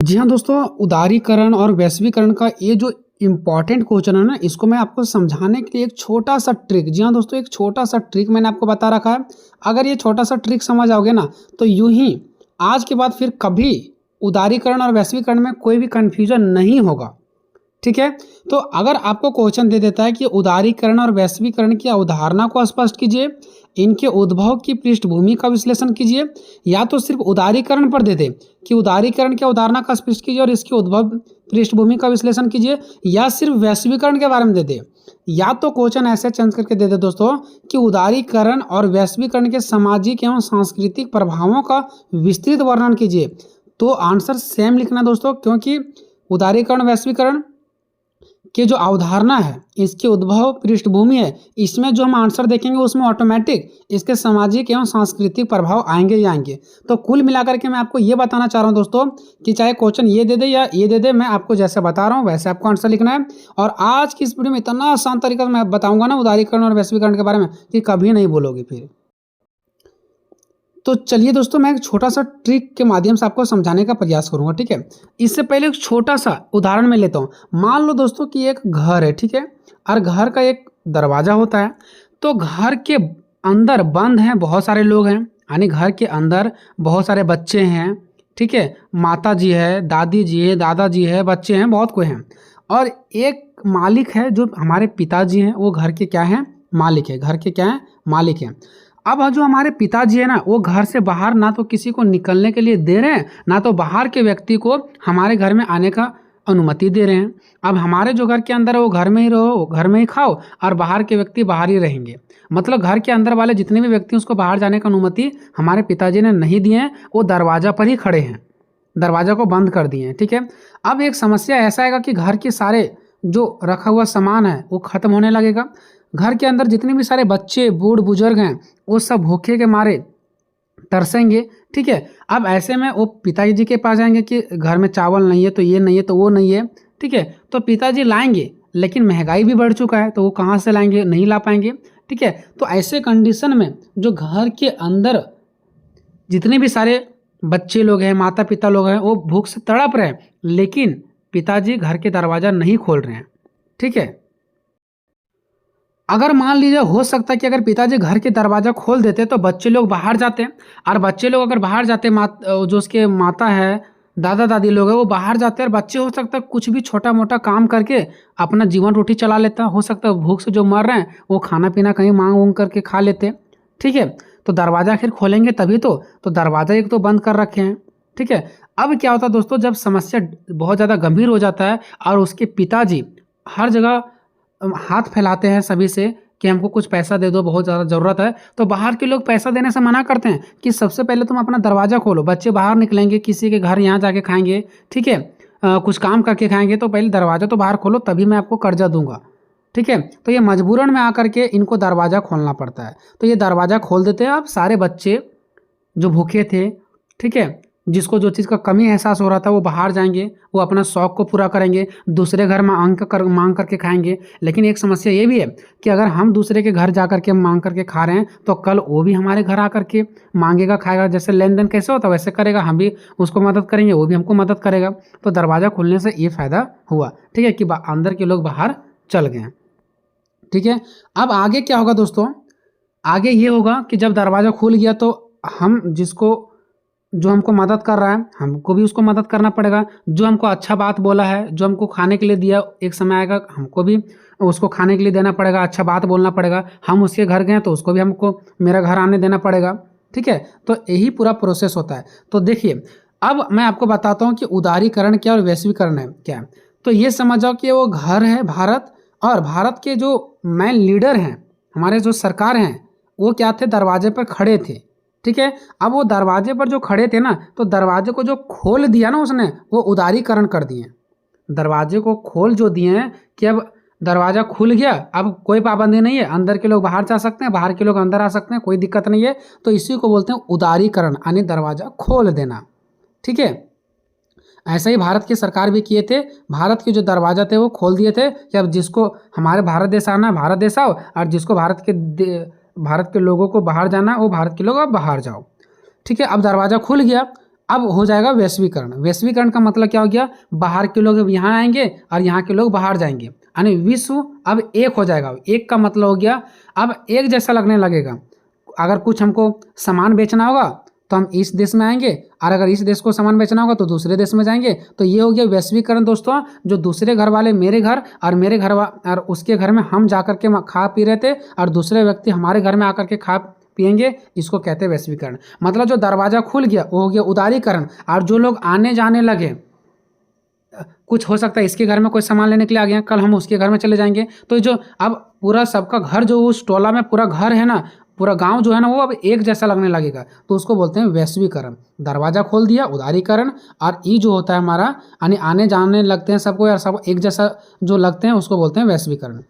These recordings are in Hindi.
जी हाँ दोस्तों, उदारीकरण और वैश्वीकरण का ये जो इम्पोर्टेंट क्वेश्चन है ना, इसको मैं आपको समझाने के लिए एक छोटा-सा ट्रिक, जी हाँ दोस्तों, एक छोटा-सा ट्रिक मैंने आपको बता रखा है। अगर ये छोटा-सा ट्रिक समझ आओगे ना, तो यूँ ही आज के बाद फिर कभी उदारीकरण और वैश्वीकरण में कोई भी कन्फ्यूज़न नहीं होगा। ठीक है? तो अगर आपको क्वेश्चन दे देता है कि उदारीकरण और वैश्वीकरण की अवधारणा को स्पष्ट कीजिए, इनके उद्भव की पृष्ठभूमि का विश्लेषण कीजिए, या तो सिर्फ उदारीकरण पर दे दे कि उदारीकरण की अवधारणा का स्पष्ट कीजिए और इसकी उद्भव पृष्ठभूमि का विश्लेषण कीजिए, या सिर्फ वैश्वीकरण के बारे में दे दे, या तो क्वेश्चन ऐसे चेंज करके दे दे दोस्तों कि उदारीकरण और वैश्वीकरण के सामाजिक एवं सांस्कृतिक प्रभावों का विस्तृत वर्णन कीजिए। तो आंसर सेम लिखना दोस्तों, क्योंकि उदारीकरण वैश्वीकरण कि जो अवधारणा है, इसकी उद्भव पृष्ठभूमि है, इसमें जो हम आंसर देखेंगे उसमें ऑटोमेटिक इसके सामाजिक एवं सांस्कृतिक प्रभाव आएंगे ही आएंगे। तो कुल मिलाकर के मैं आपको ये बताना चाह रहा हूँ दोस्तों कि चाहे क्वेश्चन ये दे दे या ये दे दे, मैं आपको जैसे बता रहा हूँ वैसे आपको आंसर लिखना है। और आज की इस वीडियो में इतना आसान तरीका से मैं बताऊँगा ना उदारीकरण और वैश्वीकरण के बारे में कि कभी नहीं बोलोगे फिर। तो चलिए दोस्तों, मैं एक छोटा-सा ट्रिक के माध्यम से आपको समझाने का प्रयास करूँगा, ठीक है? इससे पहले एक छोटा-सा उदाहरण मैं लेता हूँ। मान लो दोस्तों कि एक घर है, ठीक है? और घर का एक दरवाज़ा होता है, तो घर के अंदर बंद हैं, बहुत सारे लोग हैं, यानी घर के अंदर बहुत सारे बच्चे हैं, ठीक है? माताजी है, दादी जी है, दादाजी है, बच्चे हैं, बहुत कोई हैं। और एक मालिक है जो हमारे पिताजी हैं, वो घर के क्या हैं? मालिक है। घर के क्या हैं? मालिक हैं। अब जो हमारे पिताजी है ना, वो घर से बाहर ना तो किसी को निकलने के लिए दे रहे हैं, ना तो बाहर के व्यक्ति को हमारे घर में आने का अनुमति दे रहे हैं। अब हमारे जो घर के अंदर है वो घर में ही रहो, घर में ही खाओ, और बाहर के व्यक्ति बाहर ही रहेंगे। मतलब घर के अंदर वाले जितने भी व्यक्ति उसको बाहर जाने का अनुमति हमारे पिताजी ने नहीं दिए हैं, वो दरवाज़ा पर ही खड़े हैं, दरवाज़ा को बंद कर दिए हैं, ठीक है? अब एक समस्या ऐसा आएगा कि घर के सारे जो रखा हुआ सामान है वो ख़त्म होने लगेगा। घर के अंदर जितने भी सारे बच्चे, बूढ़ बुजुर्ग हैं, वो सब भूखे के मारे तरसेंगे, ठीक है? अब ऐसे में वो पिताजी के पास जाएंगे कि घर में चावल नहीं है, तो ये नहीं है, तो वो नहीं है, ठीक है? तो पिताजी लाएंगे, लेकिन महंगाई भी बढ़ चुका है, तो वो कहाँ से लाएंगे? नहीं ला पाएंगे, ठीक है? तो ऐसे कंडीशन में जो घर के अंदर जितने भी सारे बच्चे लोग हैं, माता पिता लोग हैं, वो भूख से तड़प रहे हैं, लेकिन पिताजी घर के दरवाज़ा नहीं खोल रहे हैं, ठीक है? अगर मान लीजिए हो सकता है कि अगर पिताजी घर के दरवाज़ा खोल देते तो बच्चे लोग बाहर जाते, और बच्चे लोग अगर बाहर जाते, जो उसके माता है, दादा दादी लोग हैं, वो बाहर जाते, और बच्चे हो सकता है कुछ भी छोटा मोटा काम करके अपना जीवन रोटी चला लेता। हो सकता है भूख से जो मर रहे हैं वो खाना पीना कहीं मांग वूंग करके खा लेते, ठीक है? तो दरवाज़ा आखिर खोलेंगे तभी तो दरवाज़ा एक तो बंद कर रखे हैं, ठीक है? अब क्या होता है दोस्तों, जब समस्या बहुत ज़्यादा गंभीर हो जाता है और उसके पिताजी हर जगह हाथ फैलाते हैं सभी से कि हमको कुछ पैसा दे दो, बहुत ज़्यादा ज़रूरत है, तो बाहर के लोग पैसा देने से मना करते हैं कि सबसे पहले तुम अपना दरवाज़ा खोलो, बच्चे बाहर निकलेंगे, किसी के घर यहाँ जाके खाएंगे, ठीक है? कुछ काम करके खाएंगे, तो पहले दरवाज़ा तो बाहर खोलो, तभी मैं आपको कर्जा दूंगा, ठीक है? तो ये मजबूरन में आकर के इनको दरवाज़ा खोलना पड़ता है। तो ये दरवाज़ा खोल देते हैं। अब सारे बच्चे जो भूखे थे, ठीक है, जिसको जो चीज़ का कमी एहसास हो रहा था, वो बाहर जाएंगे, वो अपना शौक़ को पूरा करेंगे, दूसरे घर मांग करके खाएंगे। लेकिन एक समस्या ये भी है कि अगर हम दूसरे के घर जा करके मांग करके खा रहे हैं, तो कल वो भी हमारे घर आकर के मांगेगा, खाएगा। जैसे लेन देन कैसे होता है वैसे करेगा, हम भी उसको मदद करेंगे, वो भी हमको मदद करेगा। तो दरवाज़ा खोलने से ये फ़ायदा हुआ, ठीक है, कि अंदर के लोग बाहर चल गए, ठीक है? अब आगे क्या होगा दोस्तों? आगे ये होगा कि जब दरवाज़ा खुल गया तो हम जो हमको मदद कर रहा है, हमको भी उसको मदद करना पड़ेगा। जो हमको अच्छा बात बोला है, जो हमको खाने के लिए दिया, एक समय आएगा हमको भी उसको खाने के लिए देना पड़ेगा, अच्छा बात बोलना पड़ेगा। हम उसके घर गए तो उसको भी हमको मेरा घर आने देना पड़ेगा, ठीक है? तो यही पूरा प्रोसेस होता है। तो देखिए, अब मैं आपको बताता हूँ कि उदारीकरण क्या और वैश्वीकरण है क्या। तो ये समझ जाओ कि वो घर है भारत, और भारत के जो मेन लीडर हैं, हमारे जो सरकार हैं, वो क्या थे? दरवाजे पर खड़े थे, ठीक है? अब वो दरवाजे पर जो खड़े थे ना, तो दरवाजे को जो खोल दिया ना उसने, वो उदारीकरण कर दिए। दरवाजे को खोल जो दिए हैं कि अब दरवाज़ा खुल गया, अब कोई पाबंदी नहीं है, अंदर के लोग बाहर जा सकते हैं, बाहर के लोग अंदर आ सकते हैं, कोई दिक्कत नहीं है। तो इसी को बोलते हैं उदारीकरण, यानी दरवाज़ा खोल देना, ठीक है? ऐसा ही भारत की सरकार भी किए थे। भारत के जो दरवाज़ा थे वो खोल दिए थे कि अब जिसको हमारे भारत देश आना है भारत देश आओ, और जिसको भारत के लोगों को बाहर जाना है वो भारत के लोग अब बाहर जाओ, ठीक है? अब दरवाज़ा खुल गया। अब हो जाएगा वैश्वीकरण। वैश्वीकरण का मतलब क्या हो गया, बाहर के लोग यहाँ आएंगे और यहाँ के लोग बाहर जाएंगे, यानी विश्व अब एक हो जाएगा। एक का मतलब हो गया अब एक जैसा लगने लगेगा। अगर कुछ हमको सामान बेचना होगा तो हम इस देश में आएंगे, और अगर इस देश को सामान बेचना होगा तो दूसरे देश में जाएंगे। तो ये हो गया वैश्वीकरण दोस्तों, जो दूसरे घर वाले मेरे घर और मेरे घर और उसके घर में हम जाकर के खा पी रहे थे, और दूसरे व्यक्ति हमारे घर में आकर के खा पिएंगे, इसको कहते हैं वैश्वीकरण। मतलब जो दरवाजा खुल गया वो हो गया उदारीकरण। और जो लोग आने जाने लगे, कुछ हो सकता है इसके घर में कोई सामान लेने के लिए आ गया, कल हम उसके घर में चले जाएंगे, तो जो अब पूरा सबका घर जो उस टोला में पूरा घर है ना, पूरा गांव जो है ना, वो अब एक जैसा लगने लगेगा, तो उसको बोलते हैं वैश्वीकरण। दरवाजा खोल दिया, उदारीकरण। और ई जो होता है हमारा, यानी आने जाने लगते हैं सबको यार, सब एक जैसा जो लगते हैं, उसको बोलते हैं वैश्वीकरण।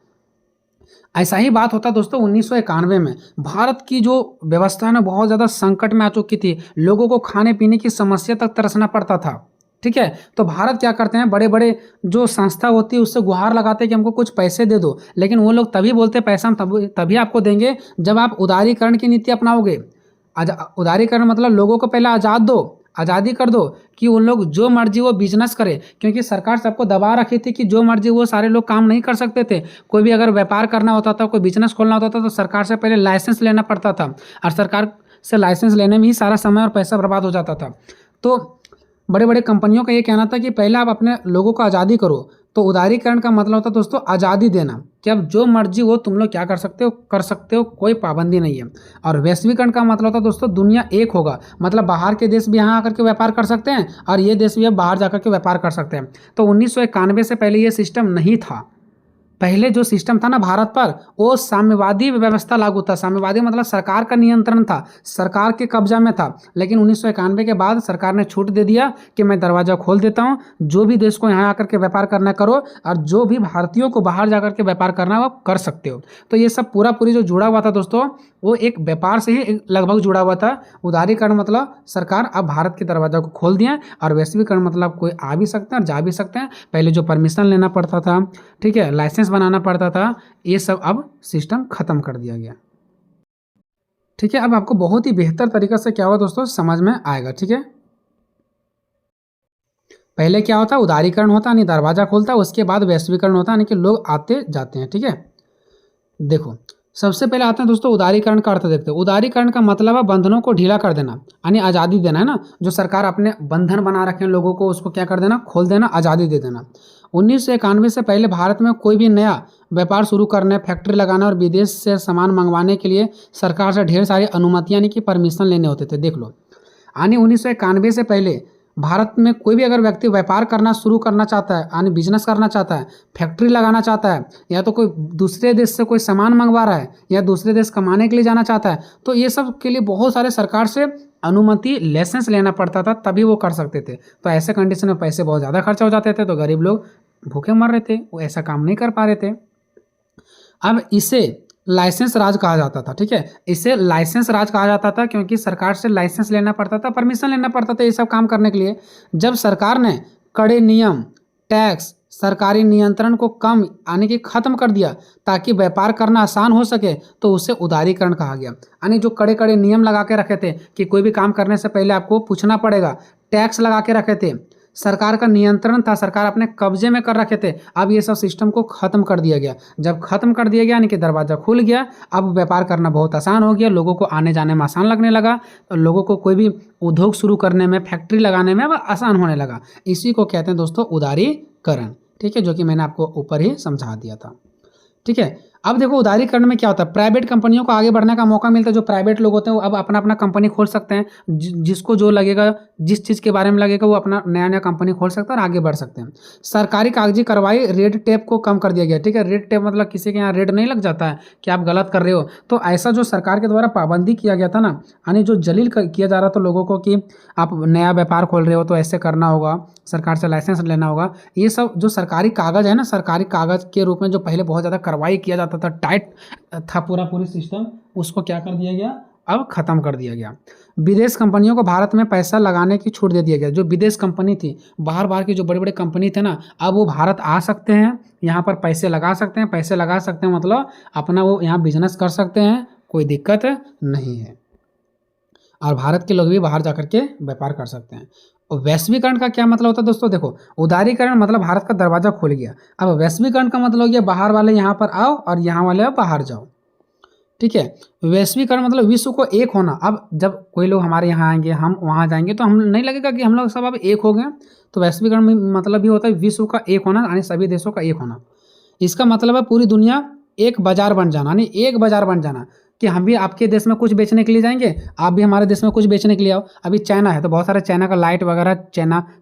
ऐसा ही बात होता दोस्तों 1991 में। भारत की जो व्यवस्था है ना बहुत ज़्यादा संकट में आ चुकी थी, लोगों को खाने पीने की समस्या तक तरसना पड़ता था। ठीक है, तो भारत क्या करते हैं, बड़े बड़े जो संस्था होती है उससे गुहार लगाते हैं कि हमको कुछ पैसे दे दो, लेकिन वो लोग तभी बोलते हैं पैसा हम तभी आपको देंगे जब आप उदारीकरण की नीति अपनाओगे। उदारीकरण मतलब लोगों को पहले आज़ाद दो, आज़ादी कर दो कि उन लोग जो मर्जी वो बिजनेस करे, क्योंकि सरकार सबको दबा रखी थी कि जो मर्जी वो सारे लोग काम नहीं कर सकते थे। कोई भी अगर व्यापार करना होता था, कोई बिजनेस खोलना होता था, तो सरकार से पहले लाइसेंस लेना पड़ता था, और सरकार से लाइसेंस लेने में ही सारा समय और पैसा बर्बाद हो जाता था। तो बड़े बड़े कंपनियों का ये कहना था कि पहले आप अपने लोगों को आज़ादी करो। तो उदारीकरण का मतलब होता है दोस्तों आज़ादी देना, कि अब जो मर्जी हो तुम लोग क्या कर सकते हो, कोई पाबंदी नहीं है। और वैश्वीकरण का मतलब होता है दोस्तों दुनिया एक होगा, मतलब बाहर के देश भी यहाँ आकर के व्यापार कर सकते हैं, और ये देश भी अब बाहर जाकर के व्यापार कर सकते हैं। तो 1991 से पहले ये सिस्टम नहीं था। पहले जो सिस्टम था ना भारत पर, वो साम्यवादी व्यवस्था लागू था। साम्यवादी मतलब सरकार का नियंत्रण था, सरकार के कब्जा में था। लेकिन 1991 के बाद सरकार ने छूट दे दिया कि मैं दरवाजा खोल देता हूँ, जो भी देश को यहाँ आकर के व्यापार करना करो, और जो भी भारतीयों को बाहर जाकर के व्यापार करना वो कर सकते हो। तो ये सब पूरी जो जुड़ा हुआ था दोस्तों, वो एक व्यापार से ही लगभग जुड़ा हुआ था। उदारीकरण मतलब सरकार अब भारत के दरवाजा को खोल दिया, और वैश्वीकरण मतलब कोई आ भी सकते हैं और जा भी सकते हैं। पहले जो परमिशन लेना पड़ता था, ठीक है, लाइसेंस बनाना पड़ता था, ये सब अब सिस्टम खत्म कर दिया गया। ठीक है, अब आपको बहुत ही बेहतर तरीके से क्या होगा दोस्तों समझ में आएगा। ठीक है, पहले क्या होता है, उदारीकरण होता है यानी दरवाजा खोलता है, उसके बाद वैश्वीकरण होता है यानी कि लोग आते जाते हैं। ठीक है, देखो सबसे पहले आते हैं दोस्तों उदारीकरण का अर्थ देखते हैं। उदारीकरण का मतलब है बंधनों को ढीला कर देना, यानी आज़ादी देना, है ना। जो सरकार अपने बंधन बना रखे हैं लोगों को, उसको क्या कर देना, खोल देना, आज़ादी दे देना। 1991 से पहले भारत में कोई भी नया व्यापार शुरू करने, फैक्ट्री लगाना और विदेश से सामान मंगवाने के लिए सरकार से ढेर सारी अनुमतियाँ यानी कि परमिशन लेने होते थे। देख लो, यानी 1991 से पहले भारत में कोई भी अगर व्यक्ति व्यापार करना शुरू करना चाहता है, यानी बिजनेस करना चाहता है, फैक्ट्री लगाना चाहता है, या तो कोई दूसरे देश से कोई सामान मंगवा रहा है, या दूसरे देश कमाने के लिए जाना चाहता है, तो ये सब के लिए बहुत सारे सरकार से अनुमति, लाइसेंस लेना पड़ता था, तभी वो कर सकते थे। तो ऐसे कंडीशन में पैसे बहुत ज़्यादा खर्चा हो जाते थे, तो गरीब लोग भूखे मर रहे थे, वो ऐसा काम नहीं कर पा रहे थे। अब इसे लाइसेंस राज कहा जाता था। ठीक है, इसे लाइसेंस राज कहा जाता था क्योंकि सरकार से लाइसेंस लेना पड़ता था, परमिशन लेना पड़ता था ये सब काम करने के लिए। जब सरकार ने कड़े नियम, टैक्स, सरकारी नियंत्रण को कम यानी कि खत्म कर दिया ताकि व्यापार करना आसान हो सके, तो उसे उदारीकरण कहा गया। यानी जो कड़े कड़े नियम लगा के रखे थे कि कोई भी काम करने से पहले आपको पूछना पड़ेगा, टैक्स लगा के रखे थे, सरकार का नियंत्रण था, सरकार अपने कब्जे में कर रखे थे, अब ये सब सिस्टम को खत्म कर दिया गया। जब खत्म कर दिया गया यानी कि दरवाजा खुल गया, अब व्यापार करना बहुत आसान हो गया, लोगों को आने जाने में आसान लगने लगा, लोगों को कोई भी उद्योग शुरू करने में, फैक्ट्री लगाने में अब आसान होने लगा। इसी को कहते हैं दोस्तों उदारीकरण। ठीक है, जो कि मैंने आपको ऊपर ही समझा दिया था। ठीक है, अब देखो उदारीकरण में क्या होता है, प्राइवेट कंपनियों को आगे बढ़ने का मौका मिलता है। जो प्राइवेट लोग होते हैं वो अब अपना अपना कंपनी खोल सकते हैं, जिसको जो लगेगा, जिस चीज़ के बारे में लगेगा वो अपना नया नया कंपनी खोल सकता है और आगे बढ़ सकते हैं। सरकारी कागजी कार्रवाई, रेड टेप को कम कर दिया गया। ठीक है, रेड टेप मतलब किसी के यहाँ रेड नहीं लग जाता है कि आप गलत कर रहे हो, तो ऐसा जो सरकार के द्वारा पाबंदी किया गया था ना, यानी जो जलील किया जा रहा था लोगों को कि आप नया व्यापार खोल रहे हो तो ऐसे करना होगा, सरकार से लाइसेंस लेना होगा, ये सब जो सरकारी कागज़ है ना, सरकारी कागज़ के रूप में जो पहले बहुत ज़्यादा कार्रवाई किया जाता था, टाइट था पूरी सिस्टम, उसको क्या कर दिया गया, अब खत्म कर दिया गया। विदेश कंपनियों को भारत में पैसा लगाने की छूट दे दिया गया। जो विदेश कंपनी थी, बाहर की जो बड़े बड़े कंपनी थे ना, अब वो भारत आ सकते हैं, यहाँ पर पैसे लगा सकते हैं। पैसे लगा सकते हैं मतलब अपना वो यहाँ बिजनेस कर सकते हैं, कोई दिक्कत नहीं है। और भारत के लोग भी बाहर जाकर के व्यापार कर सकते हैं। और वैश्वीकरण का क्या मतलब होता है दोस्तों? देखो, उदारीकरण मतलब भारत का दरवाजा खुल गया। अब वैश्वीकरण का मतलब हो गया बाहर वाले यहाँ पर आओ और यहाँ वाले बाहर जाओ। ठीक है, वैश्वीकरण मतलब विश्व को एक होना। अब जब कोई लोग हमारे यहाँ आएंगे, हम वहाँ जाएंगे, तो हम नहीं लगेगा कि हम लोग सब अब एक हो गए। तो वैश्वीकरण में मतलब भी होता है विश्व का एक होना, यानी सभी देशों का एक होना। इसका मतलब है पूरी दुनिया एक बाजार बन जाना, यानी एक बाजार बन जाना, कि हम भी आपके देश में कुछ बेचने के लिए जाएंगे, आप भी हमारे देश में कुछ बेचने के लिए आओ। अभी चाइना है तो बहुत सारे चाइना का लाइट वगैरह,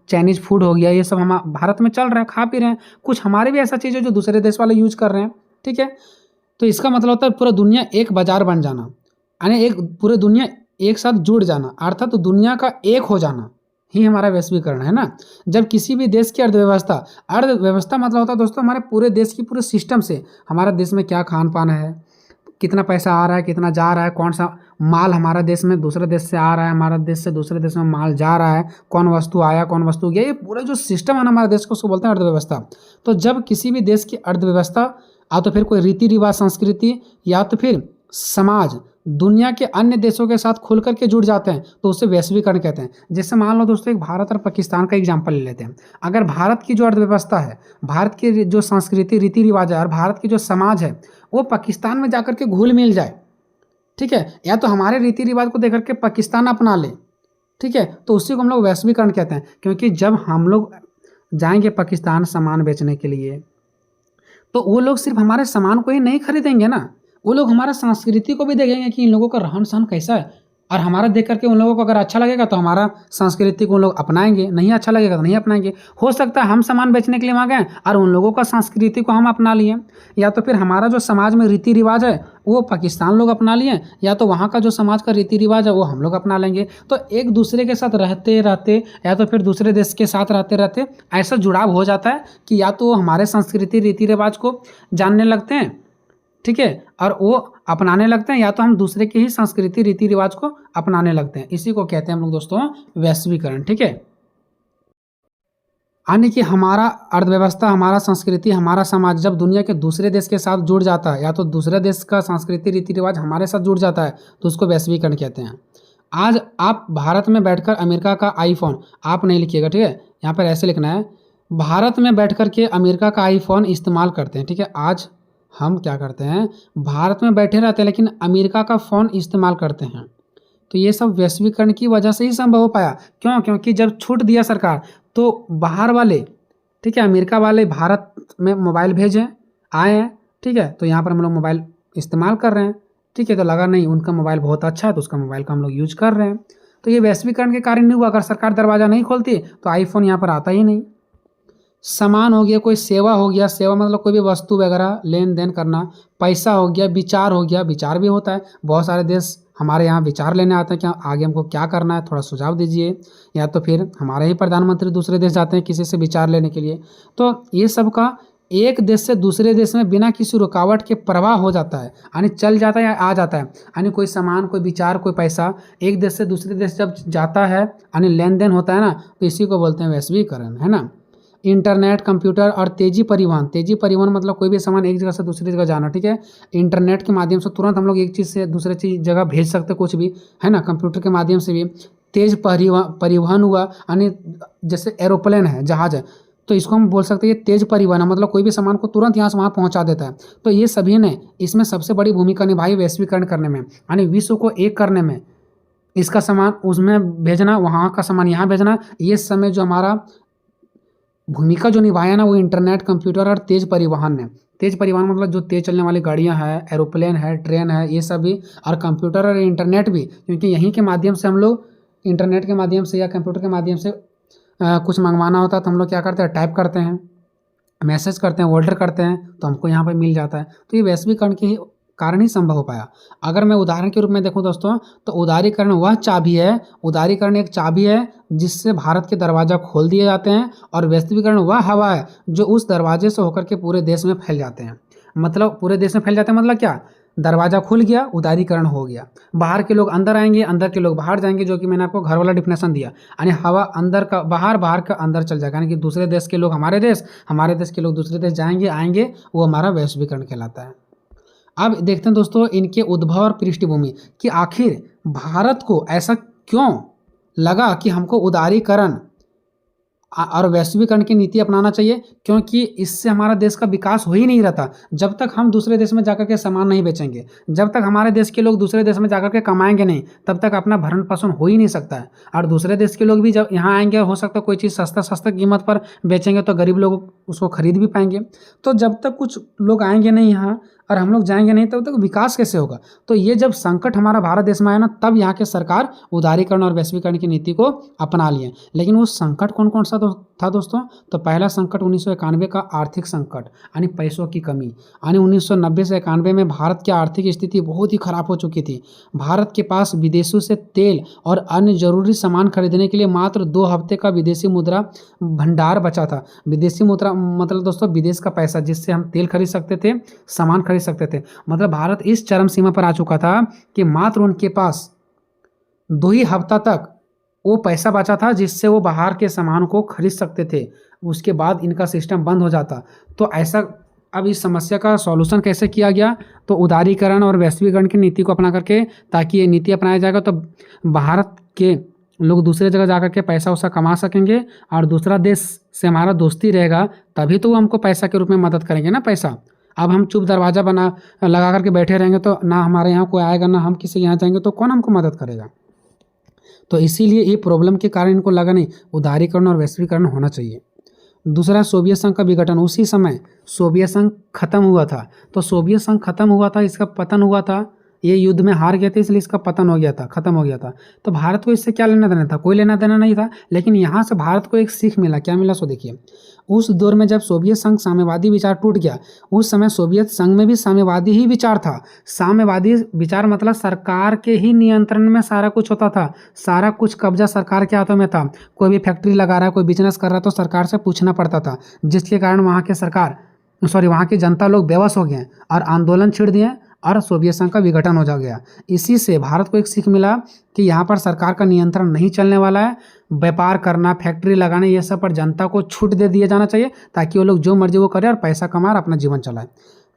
चाइनीज फूड हो गया, ये सब हम भारत में चल रहा है, खा पी रहे हैं। कुछ हमारे भी ऐसा चीज़ है जो दूसरे देश वाले यूज कर रहे हैं। ठीक है, तो इसका मतलब होता है पूरा दुनिया एक बाजार बन जाना, यानी एक पूरे दुनिया एक साथ जुड़ जाना, अर्थात तो दुनिया का एक हो जाना ही हमारा वैश्वीकरण है ना। जब किसी भी देश की अर्थव्यवस्था मतलब होता है दोस्तों हमारे पूरे देश की पूरे सिस्टम से, हमारा देश में क्या खान पान है, कितना पैसा आ रहा है, कितना जा रहा है, कौन सा माल हमारा देश में दूसरे देश से आ रहा है, हमारा देश से दूसरे देश में माल जा रहा है, कौन वस्तु आया, कौन वस्तु गया, ये पूरा जो सिस्टम है ना हमारे देश को, उसको बोलते हैं अर्थव्यवस्था। तो जब किसी भी देश की अर्थव्यवस्था या तो फिर कोई रीति रिवाज संस्कृति या तो फिर समाज दुनिया के अन्य देशों के साथ खुल करके जुड़ जाते हैं तो उसे वैश्वीकरण कहते हैं। जैसे मान लो दोस्तों एक भारत और पाकिस्तान का एग्जांपल ले लेते हैं। अगर भारत की जो अर्थव्यवस्था है, भारत की जो संस्कृति रीति रिवाज है और भारत की जो समाज है वो पाकिस्तान में जाकर के घुल मिल जाए, ठीक है, या तो हमारे रीति रिवाज को देख करके पाकिस्तान अपना ले, ठीक है, तो उसी को हम लोग वैश्वीकरण कहते हैं। क्योंकि जब हम लोग जाएंगे पाकिस्तान सामान बेचने के लिए तो वो लोग सिर्फ हमारे सामान को ही नहीं खरीदेंगे ना, वो लोग हमारा संस्कृति को भी देखेंगे कि इन लोगों का रहन सहन कैसा है, और हमारा देख करके उन लोगों को अगर अच्छा लगेगा तो हमारा संस्कृति को उन लोग अपनाएंगे, नहीं अच्छा लगेगा तो नहीं अपनाएंगे। हो सकता है हम सामान बेचने के लिए वहाँ गए और उन लोगों का संस्कृति को हम अपना लिए, या तो फिर हमारा जो समाज में रीति रिवाज है वो पाकिस्तान लोग अपना लिए, या तो वहाँ का जो समाज का रीति रिवाज है वो हम लोग अपना लेंगे। तो एक दूसरे के साथ रहते रहते या तो फिर दूसरे देश के साथ रहते रहते ऐसा जुड़ाव हो जाता है कि या तो वो हमारे संस्कृति रीति रिवाज को जानने लगते हैं, ठीक है, और वो अपनाने लगते हैं, या तो हम दूसरे की ही संस्कृति रीति रिवाज को अपनाने लगते हैं। इसी को कहते हैं हम लोग दोस्तों वैश्वीकरण। ठीक है, यानी कि हमारा अर्थव्यवस्था, हमारा संस्कृति, हमारा समाज जब दुनिया के दूसरे देश के साथ जुड़ जाता है, या तो दूसरे देश का संस्कृति रीति रिवाज हमारे साथ जुड़ जाता है, तो उसको वैश्वीकरण कहते हैं। आज आप भारत में बैठकर अमेरिका का आईफोन, आप नहीं लिखिएगा, ठीक है, यहाँ पर ऐसे लिखना है, भारत में बैठ कर के अमेरिका का आईफोन इस्तेमाल करते हैं। ठीक है, आज हम क्या करते हैं, भारत में बैठे रहते हैं लेकिन अमेरिका का फ़ोन इस्तेमाल करते हैं। तो ये सब वैश्वीकरण की वजह से ही संभव हो पाया। क्यों? क्योंकि जब छूट दिया सरकार तो बाहर वाले, ठीक है, अमेरिका वाले भारत में मोबाइल भेजें, आए हैं, ठीक है, तो यहाँ पर हम लोग मोबाइल इस्तेमाल कर रहे हैं, ठीक है, तो लगा नहीं उनका मोबाइल बहुत अच्छा है तो उसका मोबाइल का हम लोग यूज कर रहे हैं। तो ये वैश्वीकरण के कारण नहीं हुआ। अगर सरकार दरवाज़ा नहीं खोलती तो आईफोन यहाँ पर आता ही नहीं। सामान हो गया, कोई सेवा हो गया, सेवा मतलब कोई भी वस्तु वगैरह लेन देन करना, पैसा हो गया, विचार हो गया, विचार भी होता है। बहुत सारे देश हमारे यहाँ विचार लेने आते हैं कि आगे हमको क्या करना है, थोड़ा सुझाव दीजिए, या तो फिर हमारे ही प्रधानमंत्री दूसरे देश जाते हैं किसी से विचार लेने के लिए। तो ये सब का एक देश से दूसरे देश में बिना किसी रुकावट के प्रवाह हो जाता है, यानी चल जाता है या आ जाता है। यानी कोई सामान, कोई विचार, कोई पैसा एक देश से दूसरे देश जब जाता है, यानी लेन देन होता है ना, तो इसी को बोलते हैं वैश्वीकरण, है ना। इंटरनेट, कंप्यूटर और तेजी परिवहन मतलब कोई भी सामान एक जगह से दूसरी जगह जाना, ठीक है। इंटरनेट के माध्यम से तुरंत हम लोग एक चीज़ से दूसरे चीज़ जगह भेज सकते कुछ भी, है ना। कंप्यूटर के माध्यम से भी तेज परिवहन हुआ, यानी जैसे एरोप्लेन है, जहाज है, तो इसको हम बोल सकते हैं ये तेज परिवहन है, मतलब कोई भी सामान को तुरंत यहाँ से वहाँ पहुँचा देता है। तो ये सभी ने इसमें सबसे बड़ी भूमिका निभाई वैश्वीकरण करने में, यानी विश्व को एक करने में। इसका सामान उसमें भेजना, वहाँ का सामान यहाँ भेजना, ये समय जो हमारा भूमिका जो निभाया ना वो इंटरनेट, कंप्यूटर और तेज परिवहन ने। तेज परिवहन मतलब जो तेज चलने वाली गाड़ियाँ हैं, एरोप्लेन है, ट्रेन है, ये सब भी, और कंप्यूटर और इंटरनेट भी, क्योंकि यहीं के माध्यम से हम लोग इंटरनेट के माध्यम से या कंप्यूटर के माध्यम से कुछ मंगवाना होता है तो हम लोग क्या करते हैं, टाइप करते हैं, मैसेज करते हैं, ऑर्डर करते हैं, तो हमको यहाँ पर मिल जाता है। तो ये वैश्वीकरण के कारण ही संभव हो पाया। अगर मैं उदाहरण के रूप में देखूं दोस्तों, तो उदारीकरण वह चाबी है, उदारीकरण एक चाबी है जिससे भारत के दरवाज़ा खोल दिए जाते हैं, और वैश्वीकरण वह हवा है जो उस दरवाजे से होकर के पूरे देश में फैल जाते हैं। मतलब पूरे देश में फैल जाते हैं मतलब क्या, दरवाज़ा खुल गया, उदारीकरण हो गया, बाहर के लोग अंदर आएंगे, अंदर के लोग बाहर जाएंगे, जो कि मैंने आपको घर वाला डिफिनेशन दिया, यानी हवा अंदर का बाहर, बाहर का अंदर चल जाएगा, यानी कि दूसरे देश के लोग हमारे देश, हमारे देश के लोग दूसरे देश जाएंगे आएंगे, वो हमारा वैश्वीकरण कहलाता है। अब देखते हैं दोस्तों इनके उद्भव और पृष्ठभूमि कि आखिर भारत को ऐसा क्यों लगा कि हमको उदारीकरण और वैश्वीकरण की नीति अपनाना चाहिए? क्योंकि इससे हमारा देश का विकास हो ही नहीं रहता। जब तक हम दूसरे देश में जाकर के सामान नहीं बेचेंगे, जब तक हमारे देश के लोग दूसरे देश में जाकर के कमाएंगे नहीं, तब तक अपना भरण पोषण हो ही नहीं सकता है। और दूसरे देश के लोग भी जब यहाँ आएंगे, हो सकता है कोई चीज़ सस्ता कीमत पर बेचेंगे तो गरीब लोग उसको खरीद भी पाएंगे। तो जब तक कुछ लोग आएंगे नहीं यहाँ और हम लोग जाएंगे नहीं, तब तक विकास कैसे होगा? तो ये जब संकट हमारा भारत देश में आया ना, तब यहाँ के सरकार उदारीकरण और वैश्वीकरण की नीति को अपना लिए। लेकिन वो संकट कौन कौन सा था दोस्तों? तो पहला संकट 1991 का आर्थिक संकट, यानी पैसों की कमी। यानी 1990 से 91 में भारत की आर्थिक स्थिति बहुत ही खराब हो चुकी थी। भारत के पास विदेशों से तेल और अन्य जरूरी सामान खरीदने के लिए मात्र 2 हफ्ते का विदेशी मुद्रा भंडार बचा था। विदेशी मुद्रा मतलब दोस्तों विदेश का पैसा, जिससे हम तेल खरीद सकते थे, सामान खरीद सकते थे। मतलब भारत इस चरम सीमा पर आ चुका था कि मात्र उनके पास 2 ही हफ्ता तक वो पैसा बचा था जिससे वो बाहर के सामान को खरीद सकते थे। उसके बाद इनका सिस्टम बंद हो जाता। तो ऐसा, अब इस समस्या का सॉल्यूशन कैसे किया गया? तो उदारीकरण और वैश्वीकरण की नीति को अपना करके, ताकि ये नीति अपनाया जाएगा तो भारत के लोग दूसरे जगह जाकर के पैसा वैसा कमा सकेंगे और दूसरा देश से हमारा दोस्ती रहेगा, तभी तो वो हमको पैसा के रूप में मदद करेंगे ना पैसा। अब हम चुप दरवाज़ा लगा करके बैठे रहेंगे तो ना हमारे यहाँ कोई आएगा, ना हम किसी यहाँ जाएंगे, तो कौन हमको मदद करेगा? तो इसीलिए ये प्रॉब्लम के कारण इनको लगा नहीं, उदारीकरण और वैश्वीकरण होना चाहिए। दूसरा, सोवियत संघ का विघटन। उसी समय सोवियत संघ खत्म हुआ था। तो सोवियत संघ खत्म हुआ था, इसका पतन हुआ था। ये युद्ध में हार गए थे, इसलिए इसका पतन हो गया था, खत्म हो गया था। तो भारत को इससे क्या लेना देना था? कोई लेना देना नहीं था। लेकिन यहाँ से भारत को एक सीख मिला। क्या मिला? सो देखिए, उस दौर में जब सोवियत संघ साम्यवादी विचार टूट गया, उस समय सोवियत संघ में भी साम्यवादी ही विचार था। साम्यवादी विचार मतलब सरकार के ही नियंत्रण में सारा कुछ होता था, सारा कुछ कब्जा सरकार के हाथों में था। कोई भी फैक्ट्री लगा रहा है, कोई बिजनेस कर रहा है, तो सरकार से पूछना पड़ता था, जिसके कारण वहाँ की जनता लोग बेबस हो गए और आंदोलन छिड़ दिए और सोवियत संघ का विघटन हो जा गया। इसी से भारत को एक सीख मिला कि यहाँ पर सरकार का नियंत्रण नहीं चलने वाला है। व्यापार करना, फैक्ट्री लगाना, ये सब पर जनता को छूट दे दिया जाना चाहिए, ताकि वो लोग जो मर्जी वो करें और पैसा कमाए और अपना जीवन चलाए।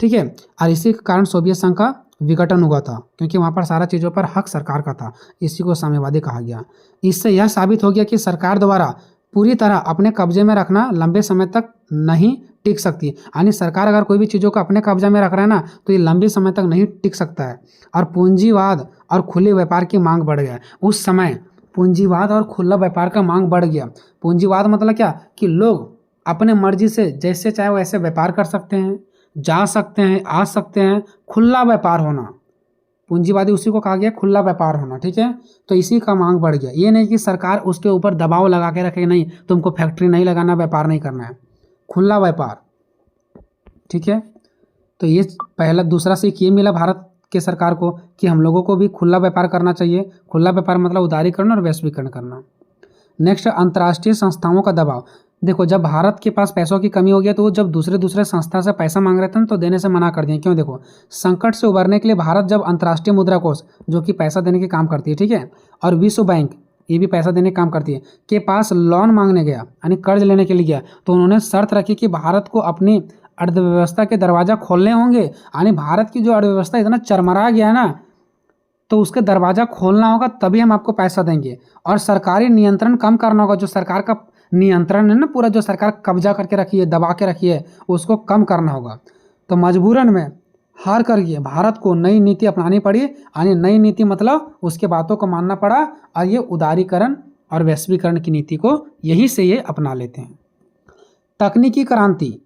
ठीक है। और इसी के कारण सोवियत संघ का विघटन हुआ था, क्योंकि वहाँ पर सारा चीज़ों पर हक सरकार का था। इसी को साम्यवादी कहा गया। इससे यह साबित हो गया कि सरकार द्वारा पूरी तरह अपने कब्जे में रखना लंबे समय तक नहीं टिक सकती। यानी सरकार अगर कोई भी चीज़ों को अपने कब्जा में रख रहा है ना, तो ये लंबे समय तक नहीं टिक सकता है। और पूंजीवाद और खुले व्यापार की मांग बढ़ गया। उस समय पूंजीवाद और खुला व्यापार का मांग बढ़ गया। पूंजीवाद मतलब क्या? कि लोग अपने मर्जी से जैसे चाहे वैसे व्यापार कर सकते हैं, जा सकते हैं, आ सकते हैं। खुला व्यापार होना, पूंजीवादी उसी को कहा गया, खुला व्यापार होना। ठीक है। तो इसी का मांग बढ़ गया। ये नहीं कि सरकार उसके ऊपर दबाव लगा के रखे, नहीं तुमको फैक्ट्री नहीं लगाना, व्यापार नहीं करना है, खुला व्यापार। ठीक है। तो ये पहला। दूसरा सीख ये मिला भारत के सरकार को कि हम लोगों को भी खुला व्यापार करना चाहिए। खुला व्यापार मतलब उदारीकरण और वैश्वीकरण करना। नेक्स्ट, अंतर्राष्ट्रीय संस्थाओं का दबाव। देखो, जब भारत के पास पैसों की कमी हो गया, तो वो जब दूसरे संस्था से पैसा मांग रहे थे ना, तो देने से मना कर दिए। क्यों? देखो, संकट से उबरने के लिए भारत जब अंतर्राष्ट्रीय मुद्रा कोष, जो कि पैसा देने के काम करती है, ठीक है, और विश्व बैंक, ये भी पैसा देने का काम करती है, के पास लोन मांगने गया, यानी कर्ज लेने के लिए गया, तो उन्होंने शर्त रखी कि भारत को अपनी अर्थव्यवस्था के दरवाजा खोलने होंगे। यानी भारत की जो अर्थव्यवस्था इतना चरमरा गया है ना, तो उसके दरवाजा खोलना होगा, तभी हम आपको पैसा देंगे। और सरकारी नियंत्रण कम करना होगा। जो सरकार का नियंत्रण है ना, पूरा जो सरकार कब्जा करके रखी है, दबा के रखी है, उसको कम करना होगा। तो मजबूरन में हार कर गए, भारत को नई नीति अपनानी पड़ी। यानी नई नीति मतलब उसके बातों को मानना पड़ा, और ये उदारीकरण और वैश्वीकरण की नीति को यहीं से ये अपना लेते हैं। तकनीकी क्रांति।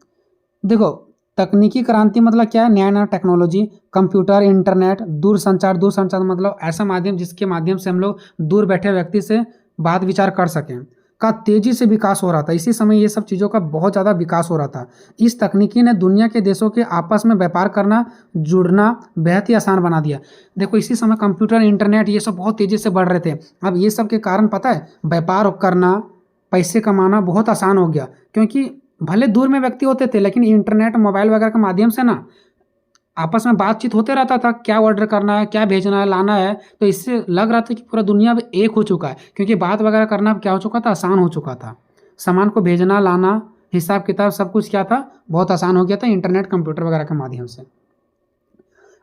देखो, तकनीकी क्रांति मतलब क्या है? नया नया टेक्नोलॉजी, कंप्यूटर, इंटरनेट, दूरसंचार मतलब ऐसा माध्यम जिसके माध्यम से हम लोग दूर बैठे व्यक्ति से बात विचार कर सकें, का तेजी से विकास हो रहा था। इसी समय ये सब चीज़ों का बहुत ज़्यादा विकास हो रहा था। इस तकनीकी ने दुनिया के देशों के आपस में व्यापार करना, जुड़ना बेहद ही आसान बना दिया। देखो, इसी समय कंप्यूटर, इंटरनेट, ये सब बहुत तेज़ी से बढ़ रहे थे। अब ये सब के कारण पता है, व्यापार करना, पैसे कमाना बहुत आसान हो गया। क्योंकि भले दूर में व्यक्ति होते थे, लेकिन इंटरनेट, मोबाइल वगैरह के माध्यम से ना आपस में बातचीत होते रहता था, क्या ऑर्डर करना है, क्या भेजना है, लाना है। तो इससे लग रहा था कि पूरा दुनिया अब एक हो चुका है, क्योंकि बात वगैरह करना क्या हो चुका था? आसान हो चुका था। सामान को भेजना, लाना, हिसाब किताब सब कुछ क्या था? बहुत आसान हो गया था इंटरनेट, कंप्यूटर वगैरह के माध्यम से।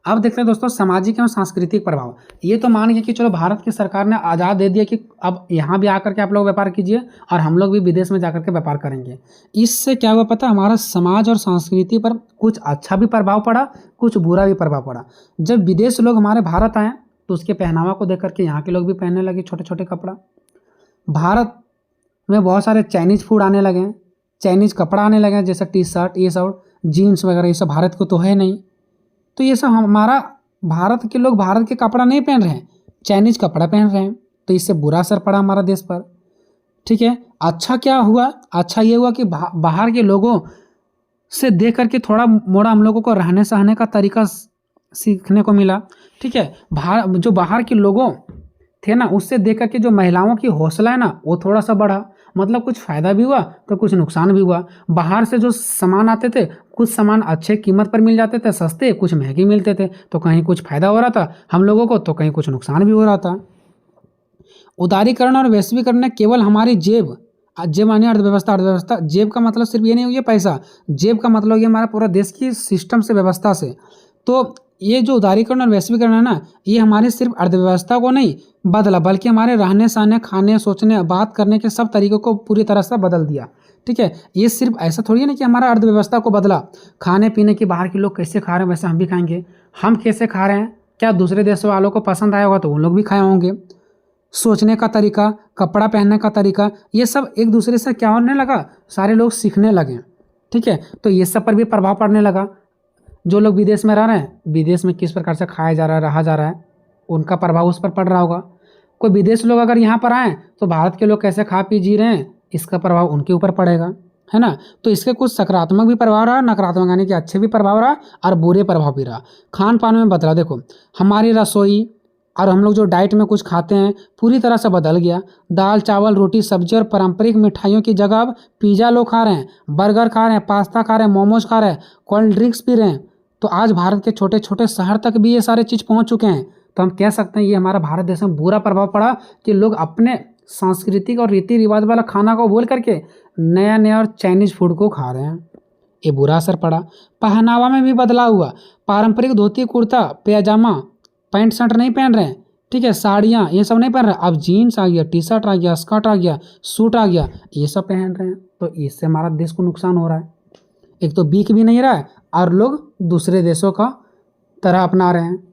अब देखते हैं दोस्तों सामाजिक एवं सांस्कृतिक प्रभाव। ये तो मान गए कि चलो भारत की सरकार ने आज़ाद दे दिया कि अब यहाँ भी आकर के आप लोग व्यापार कीजिए और हम लोग भी विदेश में जाकर के व्यापार करेंगे। इससे क्या हुआ पता, हमारा समाज और संस्कृति पर कुछ अच्छा भी प्रभाव पड़ा, कुछ बुरा भी प्रभाव पड़ा। जब विदेश लोग हमारे भारत आए तो उसके पहनावा को देख करके यहाँ के लोग भी पहनने लगे छोटे छोटे कपड़ा। भारत में बहुत सारे चाइनीज़ फूड आने लगे हैं, चाइनीज़ कपड़ा आने लगे हैं, जैसे टी शर्ट, ये सब जीन्स वगैरह, ये सब भारत को तो है नहीं। तो ये सब हमारा भारत के लोग भारत के कपड़ा नहीं पहन रहे हैं, चाइनीज़ कपड़ा पहन रहे हैं, तो इससे बुरा असर पड़ा हमारा देश पर। ठीक है, अच्छा क्या हुआ, अच्छा ये हुआ कि बाहर के लोगों से देख करके थोड़ा मोड़ा हम लोगों को रहने सहने का तरीका सीखने को मिला। ठीक है, जो बाहर के लोगों थे ना, उससे देख करके जो महिलाओं की हौसला है ना वो थोड़ा सा बढ़ा। मतलब कुछ फ़ायदा भी हुआ तो कुछ नुकसान भी हुआ। बाहर से जो सामान आते थे, कुछ सामान अच्छे कीमत पर मिल जाते थे सस्ते, कुछ महंगे मिलते थे, तो कहीं कुछ फ़ायदा हो रहा था हम लोगों को, तो कहीं कुछ नुकसान भी हो रहा था। उदारीकरण और वैश्वीकरण ने केवल हमारी जेब माने अर्थव्यवस्था, जेब का मतलब सिर्फ ये नहीं हुई है पैसा, जेब का मतलब ये हमारा पूरा देश की सिस्टम से, व्यवस्था से। तो ये जो उदारीकरण और वैश्वीकरण है ना, ये हमारी सिर्फ अर्थव्यवस्था को नहीं बदला, बल्कि हमारे रहने सहने, खाने, सोचने, बात करने के सब तरीकों को पूरी तरह से बदल दिया। ठीक है, ये सिर्फ ऐसा थोड़ी है ना कि हमारा अर्थव्यवस्था को बदला, खाने पीने की बाहर के लोग कैसे खा रहे हैं वैसे हम भी खाएंगे, हम कैसे खा रहे हैं क्या दूसरे देशों वालों को पसंद आया होगा तो वो लोग भी खाए होंगे। सोचने का तरीका, कपड़ा पहनने का तरीका, ये सब एक दूसरे से क्या होने लगा, सारे लोग सीखने लगे। ठीक है, तो ये सब पर भी प्रभाव पड़ने लगा। जो लोग विदेश में रह रहे हैं, विदेश में किस प्रकार से खाया जा रहा है, रहा जा रहा है, उनका प्रभाव उस पर पड़ रहा होगा। कोई विदेश लोग अगर यहाँ पर आए तो भारत के लोग कैसे खा पी जी रहे हैं, इसका प्रभाव उनके ऊपर पड़ेगा, है ना। तो इसके कुछ सकारात्मक भी प्रभाव रहा, नकारात्मक यानी कि अच्छे भी प्रभाव रहा और बुरे प्रभाव भी रहा। खान पान में बदला, देखो हमारी रसोई और हम लोग जो डाइट में कुछ खाते हैं पूरी तरह से बदल गया। दाल चावल रोटी सब्जी और पारंपरिक मिठाइयों की जगह अब पिज़्ज़ा लोग खा रहे हैं, बर्गर खा रहे हैं, पास्ता खा रहे हैं, मोमोज खा रहे हैं, कोल्ड ड्रिंक्स पी रहे हैं। तो आज भारत के छोटे छोटे शहर तक भी ये सारे चीज़ पहुंच चुके हैं। तो हम कह सकते हैं ये हमारा भारत देश में बुरा प्रभाव पड़ा कि लोग अपने सांस्कृतिक और रीति रिवाज वाला खाना को भूल करके नया नया और चाइनीज़ फूड को खा रहे हैं, ये बुरा असर पड़ा। पहनावा में भी बदलाव हुआ, पारंपरिक धोती कुर्ता पैजामा पैंट शर्ट नहीं पहन रहे हैं। ठीक है, साड़ियाँ ये सब नहीं पहन रहे, अब जीन्स आ गया, टी शर्ट आ गया, स्कर्ट आ गया, सूट आ गया, ये सब पहन रहे हैं। तो इससे हमारा देश को नुकसान हो रहा है। एक तो बिक भी नहीं रहा है और लोग दूसरे देशों का तरह अपना रहे हैं।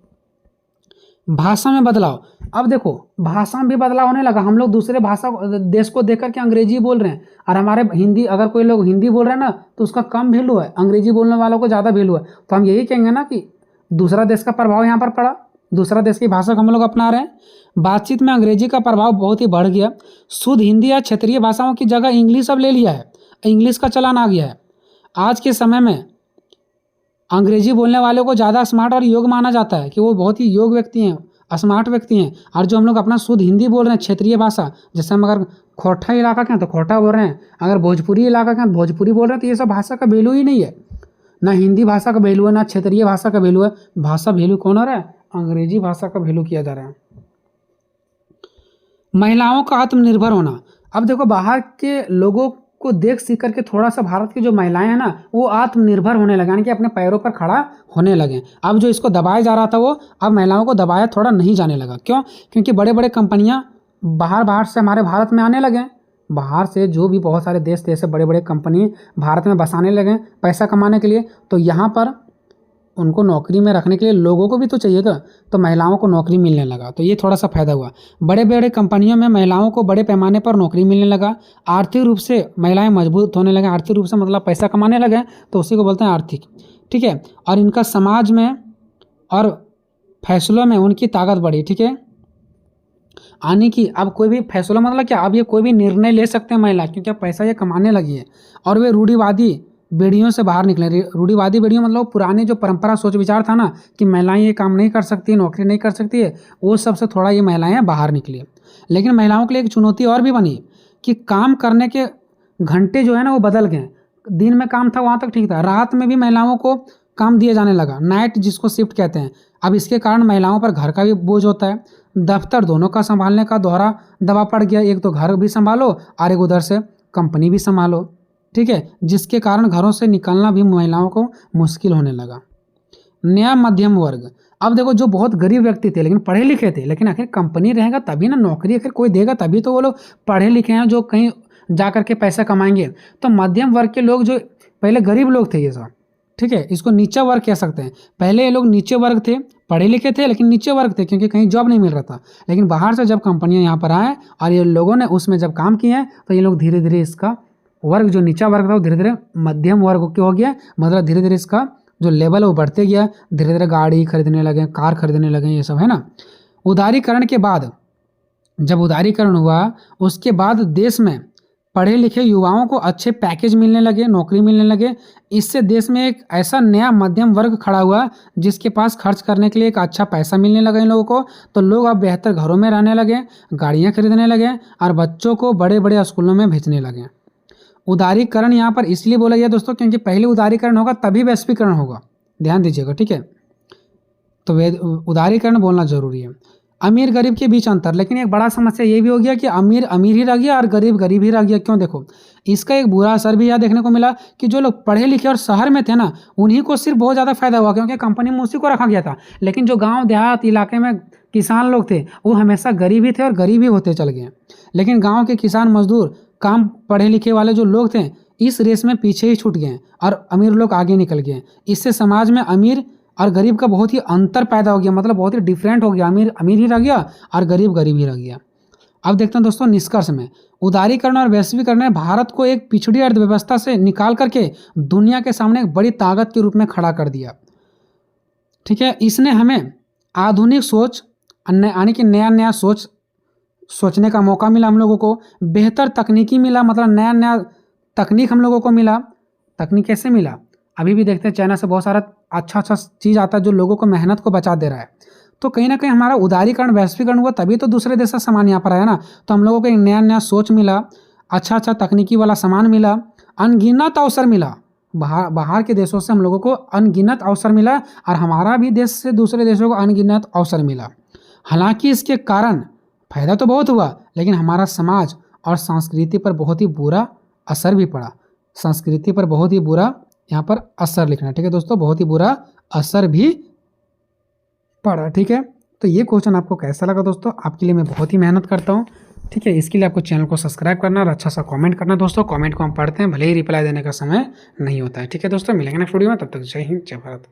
भाषा में बदलाव, अब देखो भाषा में भी बदलाव होने लगा। हम लोग दूसरे भाषा देश को देख करके अंग्रेजी बोल रहे हैं और हमारे हिंदी, अगर कोई लोग हिंदी बोल रहे हैं ना तो उसका कम वैल्यू है, अंग्रेजी बोलने वालों को ज़्यादा वैल्यू है। तो हम यही कहेंगे ना कि दूसरा देश का प्रभाव यहाँ पर पड़ा, दूसरा देश की भाषा को हम लोग अपना रहे हैं। बातचीत में अंग्रेजी का प्रभाव बहुत ही बढ़ गया। शुद्ध हिंदी या क्षेत्रीय भाषाओं की जगह इंग्लिश अब ले लिया है, इंग्लिश का चलन आ गया है। आज के समय में अंग्रेजी बोलने वालों को ज़्यादा स्मार्ट और योग्य माना जाता है कि वो बहुत ही योग्य व्यक्ति हैं, स्मार्ट व्यक्ति हैं। और जो हम लोग अपना शुद्ध हिंदी बोल रहे हैं, क्षेत्रीय भाषा, जैसे हम अगर खोरठा इलाका के हैं तो खोरठा बोल रहे हैं, अगर भोजपुरी इलाका के हैं तो भोजपुरी बोल रहे हैं, तो ये सब भाषा का वैल्यू ही नहीं है। ना हिंदी भाषा का वैल्यू है, ना क्षेत्रीय भाषा का वैल्यू है। भाषा वैल्यू कौन हो रहा है, अंग्रेजी भाषा का वैल्यू किया जा रहा है। महिलाओं का आत्मनिर्भर होना, अब देखो बाहर के लोगों को देख सीख करके थोड़ा सा भारत की जो महिलाएं हैं ना वो आत्मनिर्भर होने लगे, यानी कि अपने पैरों पर खड़ा होने लगे। अब जो इसको दबाया जा रहा था वो अब महिलाओं को दबाया थोड़ा नहीं जाने लगा। क्यों? क्योंकि बड़े बड़े कंपनियां बाहर से हमारे भारत में आने लगे। बाहर से जो भी बहुत सारे देश थे, ऐसे बड़े बड़े कंपनी भारत में बसाने लगे पैसा कमाने के लिए। तो यहाँ पर उनको नौकरी में रखने के लिए लोगों को भी तो चाहिए था, तो महिलाओं को नौकरी मिलने लगा। तो ये थोड़ा सा फायदा हुआ। बड़े बड़े कंपनियों में महिलाओं को बड़े पैमाने पर नौकरी मिलने लगा। आर्थिक रूप से महिलाएं मजबूत होने लगे। आर्थिक रूप से मतलब पैसा कमाने लगे, तो उसी को बोलते हैं आर्थिक। ठीक है, और इनका समाज में और फैसलों में उनकी ताकत बढ़ी। ठीक है, आने की अब कोई भी फैसला मतलब क्या, अब ये कोई भी निर्णय ले सकते हैं महिला, क्योंकि अब पैसा ये कमाने लगी है। और वे रूढ़िवादी बेड़ियों से बाहर निकले। रूढ़िवादी बेड़ियों मतलब पुरानी जो परंपरा सोच विचार था ना कि महिलाएं ये काम नहीं कर सकती, नौकरी नहीं कर सकती है, वो सबसे थोड़ा ये महिलाएं बाहर निकली। लेकिन महिलाओं के लिए एक चुनौती और भी बनी कि काम करने के घंटे जो है ना वो बदल गए। दिन में काम था वहाँ तक ठीक था, रात में भी महिलाओं को काम दिया जाने लगा, नाइट जिसको शिफ्ट कहते हैं। अब इसके कारण महिलाओं पर घर का भी बोझ होता है, दफ्तर दोनों का संभालने का दोहरा दबाव पड़ गया। एक तो घर भी संभालो और एक उधर से कंपनी भी संभालो। ठीक है, जिसके कारण घरों से निकलना भी महिलाओं को मुश्किल होने लगा। नया मध्यम वर्ग। अब देखो जो बहुत गरीब व्यक्ति थे लेकिन पढ़े लिखे थे, लेकिन आखिर कंपनी रहेगा तभी ना, नौकरी आखिर कोई देगा तभी तो वो लोग पढ़े लिखे हैं जो कहीं जा करके पैसा कमाएंगे। तो मध्यम वर्ग के लोग जो पहले गरीब लोग थे ये सब, ठीक है, इसको नीचा वर्ग कह सकते हैं। पहले ये लोग नीचे वर्ग थे, पढ़े लिखे थे लेकिन नीचे वर्ग थे क्योंकि कहीं जॉब नहीं मिल रहा था। लेकिन बाहर से जब कंपनियां यहाँ पर आए और ये लोगों ने उसमें जब काम किए हैं तो ये लोग धीरे धीरे इसका वर्ग जो नीचा वर्ग था वो धीरे धीरे मध्यम वर्ग हो गया। मतलब धीरे धीरे इसका जो लेवल है वो बढ़ते गया, धीरे धीरे गाड़ी खरीदने लगे, कार खरीदने लगे, ये सब है ना। उदारीकरण के बाद, जब उदारीकरण हुआ उसके बाद देश में पढ़े लिखे युवाओं को अच्छे पैकेज मिलने लगे, नौकरी मिलने लगे। इससे देश में एक ऐसा नया मध्यम वर्ग खड़ा हुआ जिसके पास खर्च करने के लिए एक अच्छा पैसा मिलने लगा इन लोगों को। तो लोग अब बेहतर घरों में रहने लगे, गाड़ियाँ खरीदने लगे और बच्चों को बड़े बड़े स्कूलों में भेजने लगे। उदारीकरण यहाँ पर इसलिए बोला गया दोस्तों क्योंकि पहले उदारीकरण होगा तभी वैश्वीकरण होगा, ध्यान दीजिएगा, ठीक है। तो उदारीकरण बोलना जरूरी है। अमीर गरीब के बीच अंतर, लेकिन एक बड़ा समस्या ये भी हो गया कि अमीर अमीर ही रह गया और गरीब गरीब ही रह गया। क्यों? देखो इसका एक बुरा असर भी यह देखने को मिला कि जो लोग पढ़े लिखे और शहर में थे ना उन्हीं को सिर्फ बहुत ज़्यादा फायदा हुआ क्योंकि कंपनी में उसी को रखा गया था। लेकिन जो गाँव देहात इलाके में किसान लोग थे वो हमेशा गरीब ही थे और गरीब ही होते चल गए। लेकिन गाँव के किसान मजदूर काम पढ़े लिखे वाले जो लोग थे इस रेस में पीछे ही छूट गए और अमीर लोग आगे निकल गए। इससे समाज में अमीर और गरीब का बहुत ही अंतर पैदा हो गया, मतलब बहुत ही डिफरेंट हो गया। अमीर अमीर ही रह गया और गरीब गरीब ही रह गया। अब देखते हैं दोस्तों निष्कर्ष में, उदारीकरण और वैश्वीकरण ने भारत को एक पिछड़ी अर्थव्यवस्था से निकाल करके दुनिया के सामने एक बड़ी ताकत के रूप में खड़ा कर दिया, ठीक है। इसने हमें आधुनिक सोच यानी कि नया नया सोचने का मौका मिला हम लोगों को, बेहतर तकनीकी मिला, मतलब नया नया तकनीक हम लोगों को मिला। तकनीक कैसे मिला अभी भी देखते हैं, चाइना से बहुत सारा अच्छा चीज़ आता है जो लोगों को मेहनत को बचा दे रहा है। तो कहीं ना कहीं हमारा उदारीकरण वैश्वीकरण हुआ तभी तो दूसरे देश का सामान यहाँ पर आया ना। तो हम लोगों को एक नया नया सोच मिला, अच्छा तकनीकी वाला सामान मिला, अनगिनत अवसर मिला। बाहर के देशों से हम लोगों को अनगिनत अवसर मिला और हमारा भी देश से दूसरे देशों को अनगिनत अवसर मिला। हालांकि इसके कारण फायदा तो बहुत हुआ लेकिन हमारा समाज और संस्कृति पर बहुत ही बुरा असर भी पड़ा। संस्कृति पर बहुत ही बुरा यहाँ पर असर लिखना, ठीक है दोस्तों, बहुत ही बुरा असर भी पड़ा, ठीक है। तो ये क्वेश्चन आपको कैसा लगा दोस्तों? आपके लिए मैं बहुत ही मेहनत करता हूँ, ठीक है। इसके लिए आपको चैनल को सब्सक्राइब करना और अच्छा सा कमेंट करना दोस्तों। कमेंट को हम पढ़ते हैं, भले ही रिप्लाई देने का समय नहीं होता है, ठीक है दोस्तों। मिलेंगे नेक्स्ट वीडियो में, तब तक जय हिंद जय भारत।